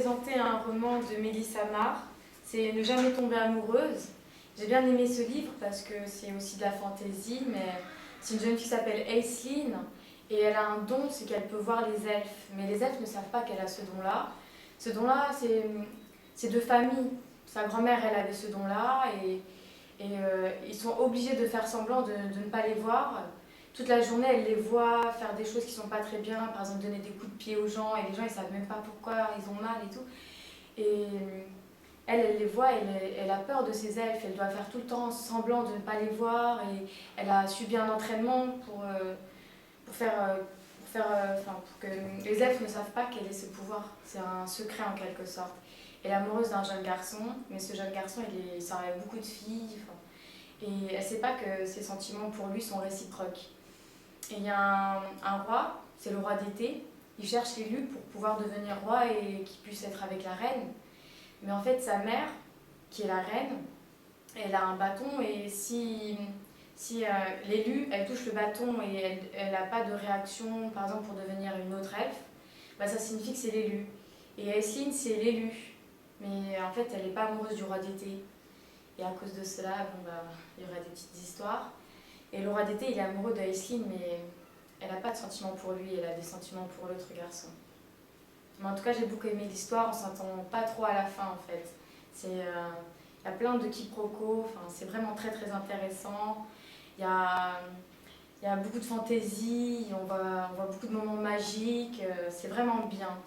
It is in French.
présenter un roman de Mélissa Marr, c'est Ne jamais tomber amoureuse. J'ai bien aimé ce livre parce que c'est aussi de la fantaisie, mais c'est une jeune fille qui s'appelle Aislinn et elle a un don, c'est qu'elle peut voir les elfes. Mais les elfes ne savent pas qu'elle a ce don-là. Ce don-là, c'est de famille. Sa grand-mère, elle avait ce don-là et ils sont obligés de faire semblant de ne pas les voir. Toute la journée, elle les voit faire des choses qui sont pas très bien, par exemple donner des coups de pied aux gens, et les gens ils savent même pas pourquoi ils ont mal et tout. Et elle les voit, elle a peur de ces elfes, elle doit faire tout le temps semblant de ne pas les voir, et elle a subi un entraînement pour que les elfes ne savent pas qu'elle ait ce pouvoir. C'est un secret en quelque sorte. Elle est amoureuse d'un jeune garçon, mais ce jeune garçon il sort avec beaucoup de filles, et elle sait pas que ses sentiments pour lui sont réciproques. Et il y a un roi, c'est le roi d'été, il cherche l'élu pour pouvoir devenir roi et qu'il puisse être avec la reine. Mais en fait, sa mère, qui est la reine, elle a un bâton et si l'élu, elle touche le bâton et elle n'a pas de réaction, par exemple pour devenir une autre elfe, bah ça signifie que c'est l'élu. Et Aislinn, c'est l'élu. Mais en fait, elle n'est pas amoureuse du roi d'été. Et à cause de cela, bon, bah, il y aurait des petites histoires. Et le roi d'été, il est amoureux de Aislinn, mais elle n'a pas de sentiments pour lui, elle a des sentiments pour l'autre garçon. Mais en tout cas, j'ai beaucoup aimé l'histoire, on s'entend pas trop à la fin en fait. Il y a plein de quiproquos, c'est vraiment très très intéressant. Il y a beaucoup de fantaisie, on voit beaucoup de moments magiques, c'est vraiment bien.